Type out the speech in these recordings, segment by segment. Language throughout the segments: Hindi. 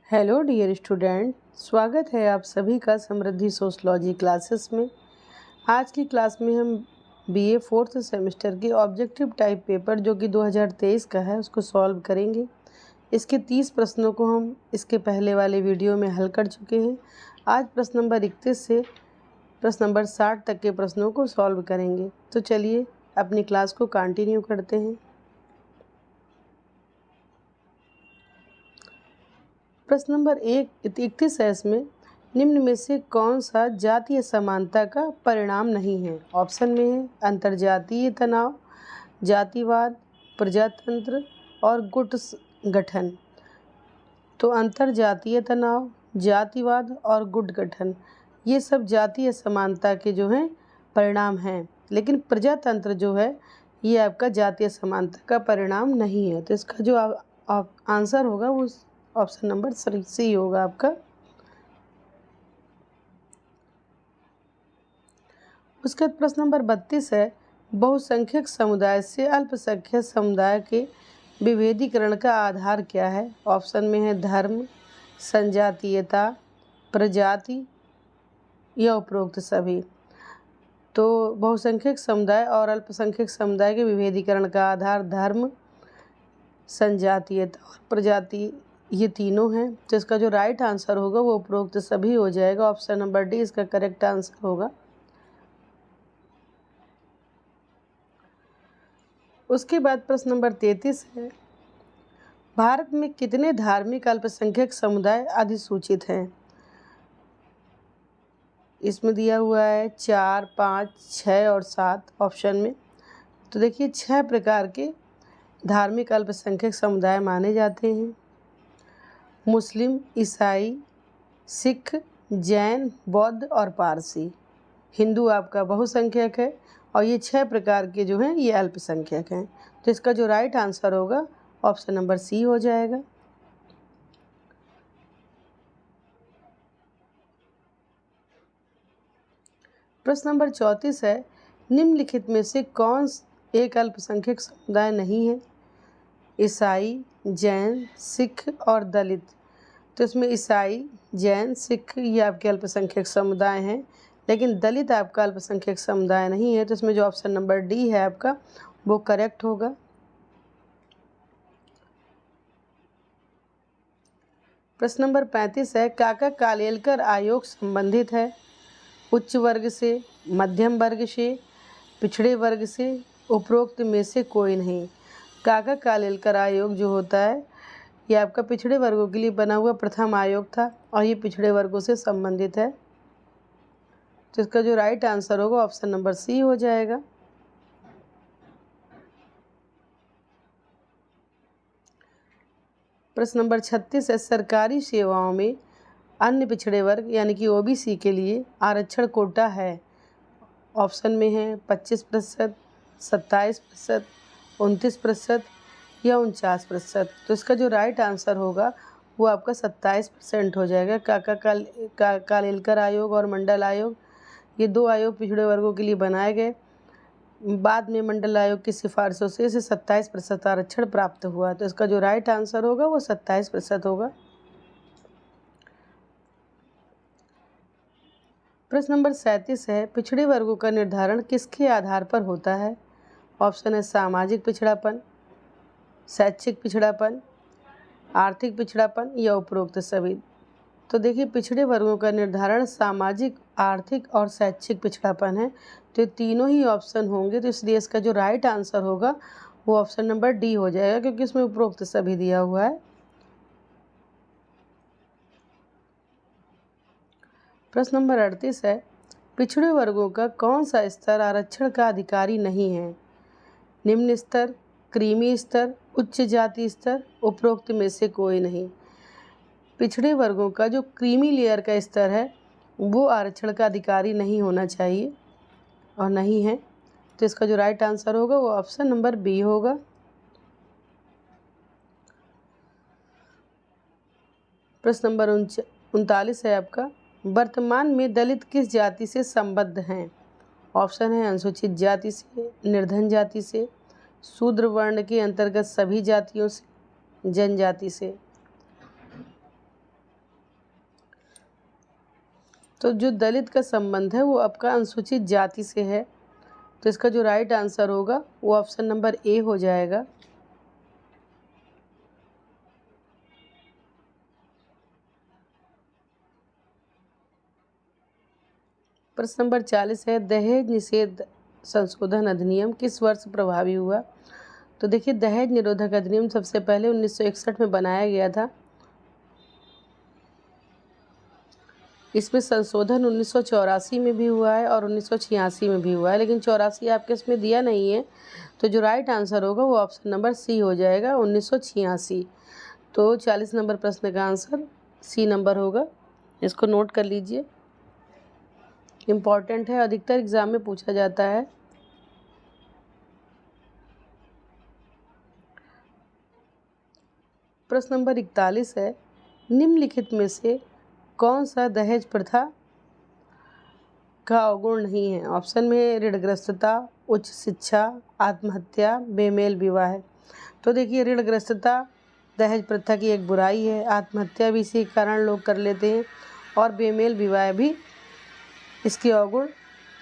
हेलो डियर स्टूडेंट, स्वागत है आप सभी का समृद्धि सोशलॉजी क्लासेस में। आज की क्लास में हम बीए फोर्थ सेमेस्टर के ऑब्जेक्टिव टाइप पेपर जो कि 2023 का है उसको सॉल्व करेंगे। इसके 30 प्रश्नों को हम इसके पहले वाले वीडियो में हल कर चुके हैं। आज प्रश्न नंबर 31 से प्रश्न नंबर 60 तक के प्रश्नों को सॉल्व करेंगे। तो चलिए अपनी क्लास को कंटिन्यू करते हैं। प्रश्न नंबर 31 है, इसमें निम्न में से कौन सा जातीय समानता का परिणाम नहीं है। ऑप्शन में है अंतर्जातीय तनाव, जातिवाद, प्रजातंत्र और गुट गठन। तो अंतर्जातीय तनाव, जातिवाद और गुट गठन ये सब जातीय समानता के जो हैं परिणाम हैं, लेकिन प्रजातंत्र जो है ये आपका जातीय समानता का परिणाम नहीं है। तो इसका जो आंसर होगा वो ऑप्शन नंबर सी होगा आपका। उसके बाद प्रश्न नंबर 32 है, बहुसंख्यक समुदाय से अल्पसंख्यक समुदाय के विभेदीकरण का आधार क्या है। ऑप्शन में है धर्म, संजातीयता, प्रजाति या उपरोक्त सभी। तो बहुसंख्यक समुदाय और अल्पसंख्यक समुदाय के विभेदीकरण का आधार धर्म, संजातीयता और प्रजाति ये तीनों हैं। तो इसका जो राइट आंसर होगा वो उपरोक्त सभी हो जाएगा। ऑप्शन नंबर डी इसका करेक्ट आंसर होगा। उसके बाद प्रश्न नंबर 33 है, भारत में कितने धार्मिक अल्पसंख्यक समुदाय अधिसूचित हैं। इसमें दिया हुआ है 4, 5, 6 और 7 ऑप्शन में। तो देखिए 6 प्रकार के धार्मिक अल्पसंख्यक समुदाय माने जाते हैं। मुस्लिम, ईसाई, सिख, जैन, बौद्ध और पारसी। हिंदू आपका बहुसंख्यक है और ये 6 प्रकार के जो हैं ये अल्पसंख्यक हैं। तो इसका जो राइट आंसर होगा ऑप्शन नंबर सी हो जाएगा। प्रश्न नंबर 34 है, निम्नलिखित में से कौन एक अल्पसंख्यक समुदाय नहीं है। ईसाई, जैन, सिख और दलित। तो इसमें ईसाई, जैन, सिख ये आपके अल्पसंख्यक समुदाय हैं, लेकिन दलित आपका अल्पसंख्यक समुदाय नहीं है। तो इसमें जो ऑप्शन नंबर डी है आपका वो करेक्ट होगा। प्रश्न नंबर 35 है, काका कालेलकर आयोग संबंधित है उच्च वर्ग से, मध्यम वर्ग से, पिछड़े वर्ग से, उपरोक्त में से कोई नहीं। काका कालेलकर आयोग जो होता है ये आपका पिछड़े वर्गों के लिए बना हुआ प्रथम आयोग था और ये पिछड़े वर्गों से संबंधित है। तो इसका जो राइट आंसर होगा ऑप्शन नंबर सी हो जाएगा। प्रश्न नंबर 36 है, सरकारी सेवाओं में अन्य पिछड़े वर्ग यानी कि ओबीसी के लिए आरक्षण कोटा है। ऑप्शन में है 25%, 27%, 29% या 49%। तो इसका जो राइट आंसर होगा वो आपका 27% हो जाएगा। काका कालेलकर आयोग और मंडल आयोग ये 2 आयोग पिछड़े वर्गों के लिए बनाए गए। बाद में मंडल आयोग की सिफारिशों से इसे 27% आरक्षण प्राप्त हुआ। तो इसका जो राइट आंसर होगा वो 27% होगा। प्रश्न नंबर 37 है, पिछड़े वर्गों का निर्धारण किसके आधार पर होता है। ऑप्शन है सामाजिक पिछड़ापन, शैक्षिक पिछड़ापन, आर्थिक पिछड़ापन या उपरोक्त सभी। तो देखिए पिछड़े वर्गों का निर्धारण सामाजिक, आर्थिक और शैक्षिक पिछड़ापन है। तो ये तीनों ही ऑप्शन होंगे। तो इसलिए इसका जो राइट आंसर होगा वो ऑप्शन नंबर डी हो जाएगा, क्योंकि इसमें उपरोक्त सभी दिया हुआ है। प्रश्न नंबर 38 है, पिछड़े वर्गों का कौन सा स्तर आरक्षण का अधिकारी नहीं है। निम्न स्तर, क्रीमी स्तर, उच्च जाति स्तर, उपरोक्त में से कोई नहीं। पिछड़े वर्गों का जो क्रीमी लेयर का स्तर है वो आरक्षण का अधिकारी नहीं होना चाहिए और नहीं है। तो इसका जो राइट आंसर होगा वो ऑप्शन नंबर बी होगा। प्रश्न नंबर 39 है आपका, वर्तमान में दलित किस जाति से संबद्ध हैं। ऑप्शन है अनुसूचित जाति से, निर्धन जाति से, शूद्र वर्ण के अंतर्गत सभी जातियों से, जनजाति से। तो जो दलित का संबंध है वो आपका अनुसूचित जाति से है, तो इसका जो राइट आंसर होगा वो ऑप्शन नंबर ए हो जाएगा। प्रश्न नंबर 40 है, दहेज निषेध संशोधन अधिनियम किस वर्ष प्रभावी हुआ? तो देखिए, दहेज निरोधक अधिनियम सबसे पहले 1961 में बनाया गया था। इसमें संशोधन 1984 में भी हुआ है और 1986 में भी हुआ है, लेकिन 84 आपके इसमें दिया नहीं है, तो जो राइट आंसर होगा वो ऑप्शन नंबर सी हो जाएगा, 1986। तो 40 नंबर प्रश्न का आंसर सी नंबर होगा, इसको नोट कर लीजिए, इम्पॉर्टेंट है, अधिकतर एग्जाम में पूछा जाता है। प्रश्न नंबर 41 है, निम्नलिखित में से कौन सा दहेज प्रथा का अवगुण नहीं है? ऑप्शन में है ऋणग्रस्तता, उच्च शिक्षा, आत्महत्या, बेमेल विवाह। तो देखिए, ऋणग्रस्तता दहेज प्रथा की एक बुराई है, आत्महत्या भी इसी कारण लोग कर लेते हैं और बेमेल विवाह भी इसके अवगुण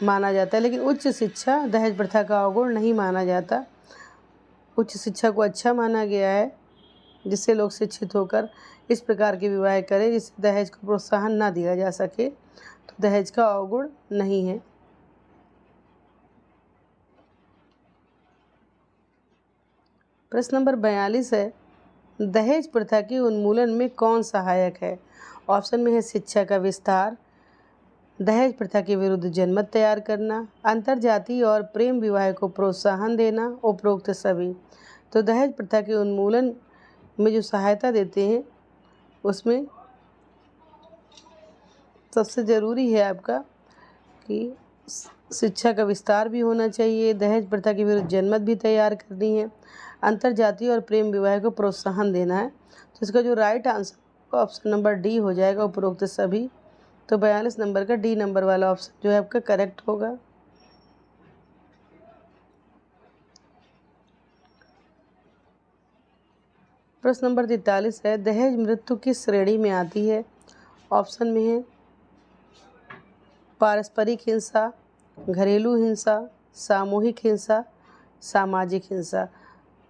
माना जाता है, लेकिन उच्च शिक्षा दहेज प्रथा का अवगुण नहीं माना जाता। उच्च शिक्षा को अच्छा माना गया है, जिससे लोग शिक्षित होकर इस प्रकार के विवाह करें जिससे दहेज को प्रोत्साहन ना दिया जा सके, तो दहेज का अवगुण नहीं है। प्रश्न नंबर 42 है, दहेज प्रथा के उन्मूलन में कौन सहायक है? ऑप्शन में है शिक्षा का विस्तार, दहेज प्रथा के विरुद्ध जनमत तैयार करना, अंतरजातीय और प्रेम विवाह को प्रोत्साहन देना, उपरोक्त सभी। तो दहेज प्रथा के उन्मूलन में जो सहायता देते हैं उसमें सबसे ज़रूरी है आपका कि शिक्षा का विस्तार भी होना चाहिए, दहेज प्रथा के विरुद्ध जनमत भी तैयार करनी है, अंतरजातीय और प्रेम विवाह को प्रोत्साहन देना है। तो इसका जो right answer option number D हो जाएगा, उपरोक्त सभी। तो 42 नंबर का डी नंबर वाला ऑप्शन जो है आपका करेक्ट होगा। प्रश्न नंबर 43 है, दहेज मृत्यु किस श्रेणी में आती है? ऑप्शन में है पारस्परिक हिंसा, घरेलू हिंसा, सामूहिक हिंसा, सामाजिक हिंसा।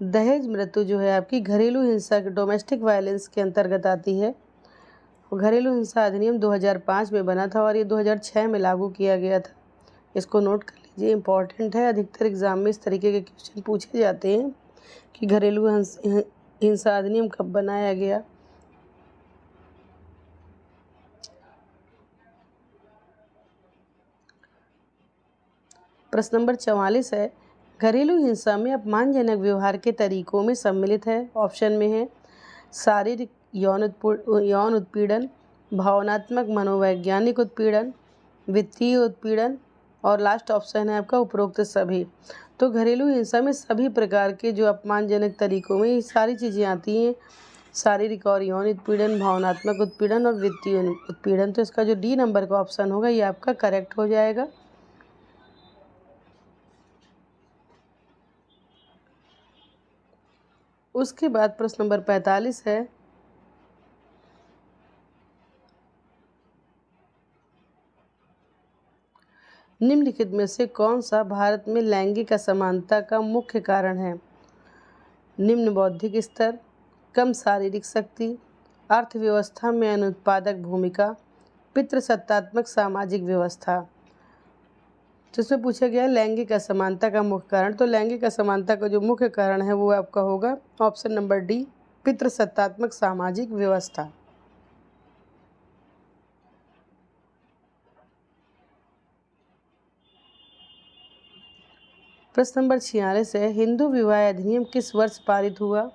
दहेज मृत्यु जो है आपकी घरेलू हिंसा के डोमेस्टिक वायलेंस के अंतर्गत आती है। घरेलू हिंसा अधिनियम 2005 में बना था और ये 2006 में लागू किया गया था, इसको नोट कर लीजिए, इम्पॉर्टेंट है, अधिकतर एग्जाम में इस तरीके के क्वेश्चन पूछे जाते हैं कि घरेलू हिंसा अधिनियम कब बनाया गया। प्रश्न नंबर 44 है, घरेलू हिंसा में अपमानजनक व्यवहार के तरीकों में सम्मिलित है। ऑप्शन में है शारीरिक यौन उत्पीड़न, भावनात्मक मनोवैज्ञानिक उत्पीड़न, वित्तीय उत्पीड़न और लास्ट ऑप्शन है आपका उपरोक्त सभी। तो घरेलू हिंसा में सभी प्रकार के जो अपमानजनक तरीकों में ये सारी चीज़ें आती हैं, शारीरिक और यौन उत्पीड़न, भावनात्मक उत्पीड़न और वित्तीय उत्पीड़न। तो इसका जो डी नंबर का ऑप्शन होगा ये आपका करेक्ट हो जाएगा। उसके बाद प्रश्न नंबर 45 है, निम्नलिखित में से कौन सा भारत में लैंगिक असमानता का मुख्य कारण है? निम्न बौद्धिक स्तर, कम शारीरिक शक्ति, अर्थव्यवस्था में अनुत्पादक भूमिका, पितृसत्तात्मक सामाजिक व्यवस्था। तो इसमें पूछा गया लैंगिक असमानता का मुख्य कारण, तो लैंगिक असमानता का जो मुख्य कारण है वो आपका होगा ऑप्शन नंबर डी, पितृसत्तात्मक सामाजिक व्यवस्था। प्रश्न नंबर 46 है, हिंदू विवाह अधिनियम किस वर्ष पारित हुआ?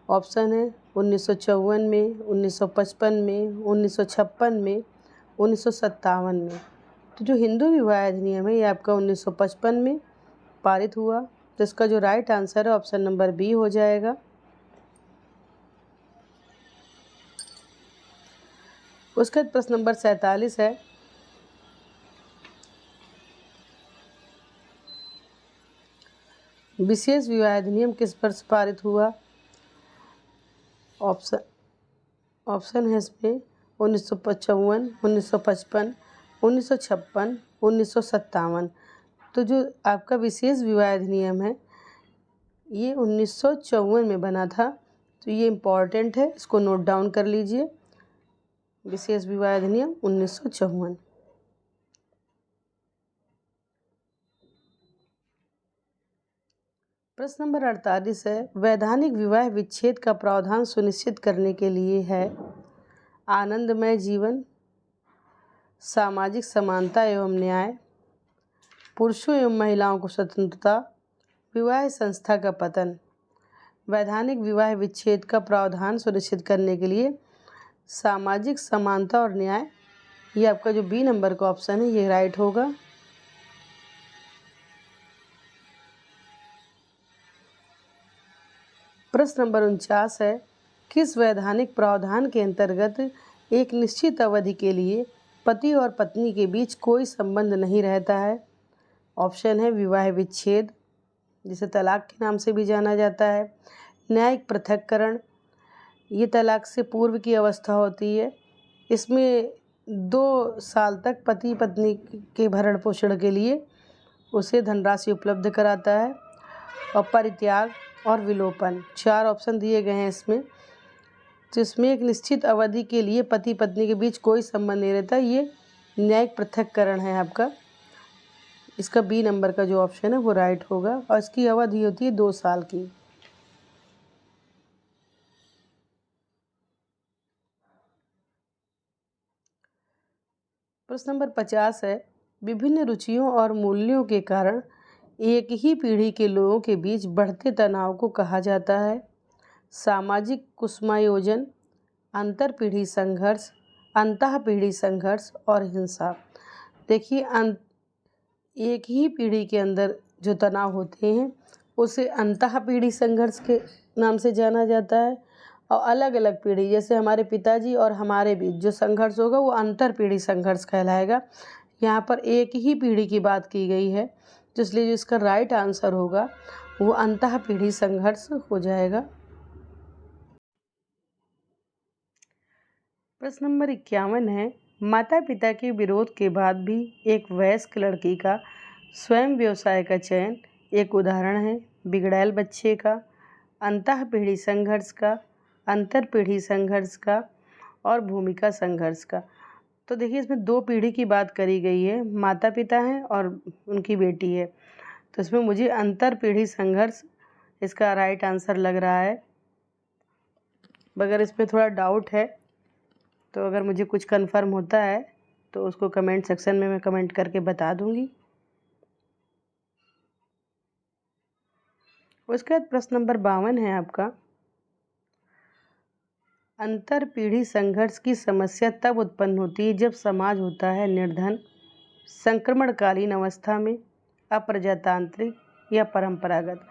ऑप्शन है 1954 में, 1955 में, 1956 में, 1957 में। तो जो हिंदू विवाह अधिनियम है ये आपका 1955 में पारित हुआ, तो इसका जो राइट आंसर है ऑप्शन नंबर बी हो जाएगा। उसके बाद प्रश्न नंबर 47 है, विशेष विवाह अधिनियम किस वर्ष पारित हुआ? ऑप्शन है इसमें 1955, 1955, 1956, 1957। तो जो आपका विशेष विवाह अधिनियम है ये 1954 में बना था। तो ये इम्पॉर्टेंट है, इसको नोट डाउन कर लीजिए। विशेष विवाह अधिनियम 1954। प्रश्न नंबर 48 है, वैधानिक विवाह विच्छेद का प्रावधान सुनिश्चित करने के लिए है आनंदमय जीवन, सामाजिक समानता एवं न्याय, पुरुषों एवं महिलाओं को स्वतंत्रता, विवाह संस्था का पतन। वैधानिक विवाह विच्छेद का प्रावधान सुनिश्चित करने के लिए सामाजिक समानता और न्याय, ये आपका जो बी नंबर का ऑप्शन है ये राइट होगा। प्रश्न नंबर 49 है, किस वैधानिक प्रावधान के अंतर्गत एक निश्चित अवधि के लिए पति और पत्नी के बीच कोई संबंध नहीं रहता है? ऑप्शन है विवाह विच्छेद, जिसे तलाक के नाम से भी जाना जाता है। न्यायिक पृथक्करण, ये तलाक से पूर्व की अवस्था होती है। इसमें 2 साल तक पति पत्नी के भरण पोषण के लिए उसे धनराशि उपलब्ध कराता है। और परित्याग और विलोपन, 4 ऑप्शन दिए गए हैं इसमें। जिसमें एक निश्चित अवधि के लिए पति पत्नी के बीच कोई संबंध नहीं रहता, ये न्यायिक पृथक्करण है आपका। इसका बी नंबर का जो ऑप्शन है वो राइट होगा और इसकी अवधि होती है 2 साल की। प्रश्न नंबर 50 है, विभिन्न रुचियों और मूल्यों के कारण एक ही पीढ़ी के लोगों के बीच बढ़ते तनाव को कहा जाता है सामाजिक कुसमायोजन, अंतर पीढ़ी संघर्ष, अंतः पीढ़ी संघर्ष और हिंसा। देखिए, एक ही पीढ़ी के अंदर जो तनाव होते हैं उसे अंतः पीढ़ी संघर्ष के नाम से जाना जाता है। और अलग अलग पीढ़ी, जैसे हमारे पिताजी और हमारे बीच जो संघर्ष होगा वो अंतर पीढ़ी संघर्ष कहलाएगा। यहाँ पर एक ही पीढ़ी की बात की गई है, तो इसलिए जो इसका राइट आंसर होगा वो अंतः पीढ़ी संघर्ष हो जाएगा। प्रश्न नंबर 51 है, माता पिता के विरोध के बाद भी एक वयस्क लड़की का स्वयं व्यवसाय का चयन एक उदाहरण है बिगड़ैल बच्चे का, अंतः पीढ़ी संघर्ष का, अंतर पीढ़ी संघर्ष का और भूमिका संघर्ष का। तो देखिए, इसमें 2 पीढ़ी की बात करी गई है, माता पिता हैं और उनकी बेटी है। तो इसमें मुझे अंतर पीढ़ी संघर्ष इसका राइट आंसर लग रहा है। अगर इसमें थोड़ा डाउट है तो अगर मुझे कुछ कंफर्म होता है तो उसको कमेंट सेक्शन में मैं कमेंट करके बता दूंगी। उसके बाद प्रश्न नंबर 52 है आपका, अंतर पीढ़ी संघर्ष की समस्या तब उत्पन्न होती है जब समाज होता है निर्धन, संक्रमणकालीन अवस्था में, अप्रजातांत्रिक या परंपरागत।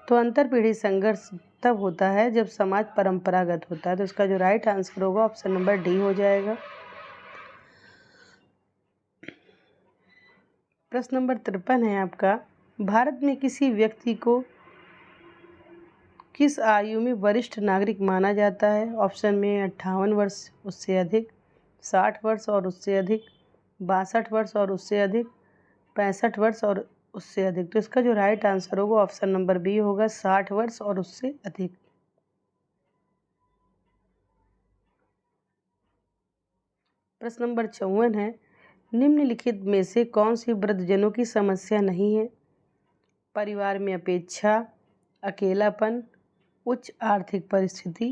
तो अंतर पीढ़ी संघर्ष तब होता है जब समाज परंपरागत होता है। तो इसका जो राइट आंसर होगा ऑप्शन नंबर डी हो जाएगा। प्रश्न नंबर 53 है आपका, भारत में किसी व्यक्ति को किस आयु में वरिष्ठ नागरिक माना जाता है? ऑप्शन में 58 वर्ष उससे अधिक, 60 वर्ष और उससे अधिक, 62 वर्ष और उससे अधिक, 65 वर्ष और उससे अधिक। तो इसका जो राइट आंसर होगा ऑप्शन नंबर बी होगा, 60 वर्ष और उससे अधिक। प्रश्न नंबर 54 है, निम्नलिखित में से कौन सी वृद्धजनों की समस्या नहीं है? परिवार में अपेक्षा, अकेलापन, उच्च आर्थिक परिस्थिति,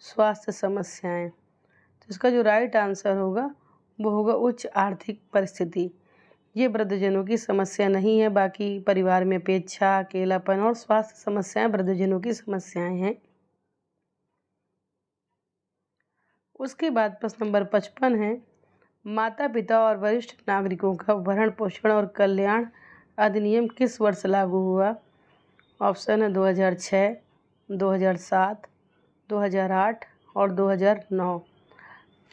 स्वास्थ्य समस्याएं। तो इसका जो राइट आंसर होगा वो होगा उच्च आर्थिक परिस्थिति। ये वृद्धजनों की समस्या नहीं है, बाकी परिवार में अपेक्षा, अकेलापन और स्वास्थ्य समस्याएं वृद्धजनों की समस्याएं हैं। उसके बाद प्रश्न नंबर 55 है, माता पिता और वरिष्ठ नागरिकों का भरण पोषण और कल्याण अधिनियम किस वर्ष लागू हुआ? ऑप्शन है 2006, 2007, 2008 और 2009।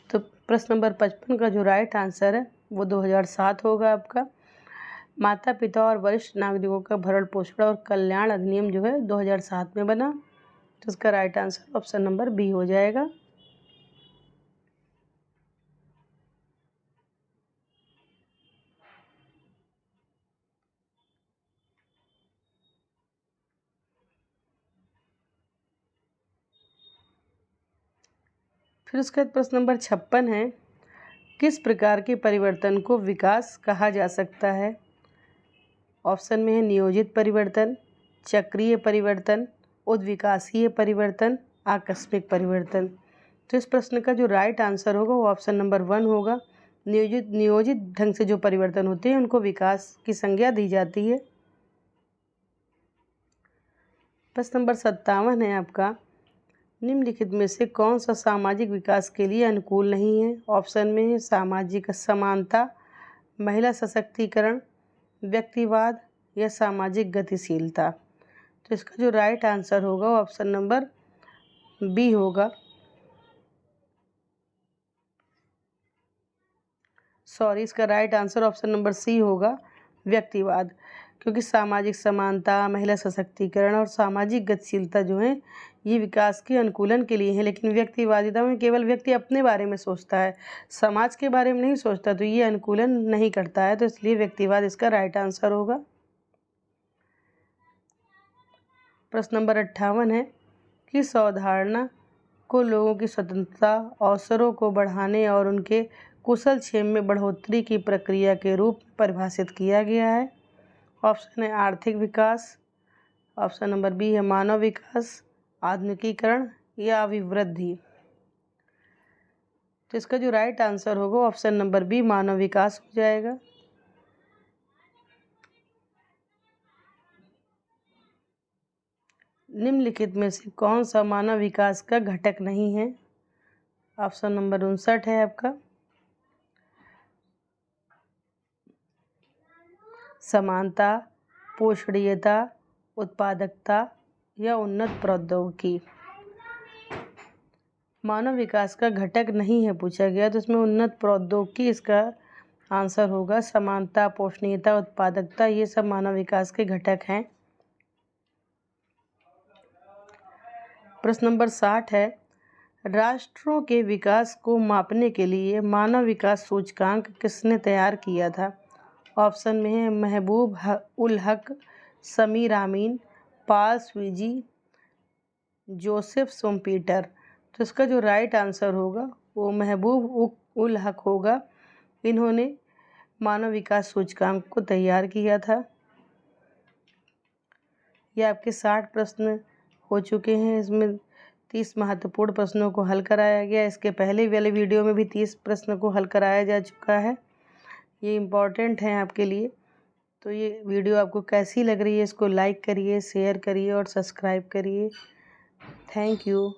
तो प्रश्न नंबर 55 का जो राइट आंसर है वो 2007 होगा आपका। माता पिता और वरिष्ठ नागरिकों का भरण पोषण और कल्याण अधिनियम जो है 2007 में बना। तो इसका right answer option number B हो जाएगा। फिर उसके बाद प्रश्न नंबर 56 है, किस प्रकार के परिवर्तन को विकास कहा जा सकता है? ऑप्शन में है नियोजित परिवर्तन, चक्रीय परिवर्तन, उद्विकासीय परिवर्तन, आकस्मिक परिवर्तन। तो इस प्रश्न का जो राइट आंसर होगा वो ऑप्शन नंबर 1 होगा। नियोजित ढंग से जो परिवर्तन होते हैं उनको विकास की संज्ञा दी जाती है। प्रश्न नंबर 57 है आपका, निम्नलिखित में से कौन सा सामाजिक विकास के लिए अनुकूल नहीं है? ऑप्शन में है सामाजिक समानता, महिला सशक्तिकरण, व्यक्तिवाद या सामाजिक गतिशीलता। तो इसका जो राइट आंसर होगा वो ऑप्शन नंबर बी होगा। इसका right answer option number C होगा, व्यक्तिवाद। क्योंकि सामाजिक समानता, महिला सशक्तिकरण और सामाजिक गतिशीलता जो है ये विकास के अनुकूलन के लिए है, लेकिन व्यक्तिवादिता में केवल व्यक्ति अपने बारे में सोचता है, समाज के बारे में नहीं सोचता, तो ये अनुकूलन नहीं करता है, तो इसलिए व्यक्तिवाद इसका राइट आंसर होगा। प्रश्न नंबर 58 है, किस अवधारणा को लोगों की स्वतंत्रता, अवसरों को बढ़ाने और उनके कुशल क्षेम में बढ़ोतरी की प्रक्रिया के रूप में परिभाषित किया गया है? ऑप्शन है आर्थिक विकास, ऑप्शन नंबर बी है मानव विकास, आधुनिकीकरण या अभिवृद्धि। तो इसका जो राइट आंसर होगा ऑप्शन नंबर बी मानव विकास हो जाएगा। निम्नलिखित में से कौन सा मानव विकास का घटक नहीं है? ऑप्शन नंबर 59 है आपका, समानता, पोषणीयता, उत्पादकता या उन्नत प्रौद्योगिकी। मानव विकास का घटक नहीं है पूछा गया, तो इसमें उन्नत प्रौद्योगिकी इसका आंसर होगा। समानता, पोषणीयता, उत्पादकता ये सब मानव विकास के घटक हैं। प्रश्न नंबर 60 है, राष्ट्रों के विकास को मापने के लिए मानव विकास सूचकांक किसने तैयार किया था? ऑप्शन में है महबूब उल हक, समीर अमीन, पाल स्वीजी, जोसेफ सोमपीटर। तो इसका जो राइट आंसर होगा वो महबूब उल हक होगा। इन्होंने मानव विकास सूचकांक को तैयार किया था। ये आपके 60 प्रश्न हो चुके हैं। इसमें 30 महत्वपूर्ण प्रश्नों को हल कराया गया। इसके पहले वाले वीडियो में भी 30 प्रश्न को हल कराया जा चुका है। ये इम्पॉर्टेंट है आपके लिए। तो ये वीडियो आपको कैसी लग रही है, इसको लाइक करिए, शेयर करिए और सब्सक्राइब करिए। Thank you.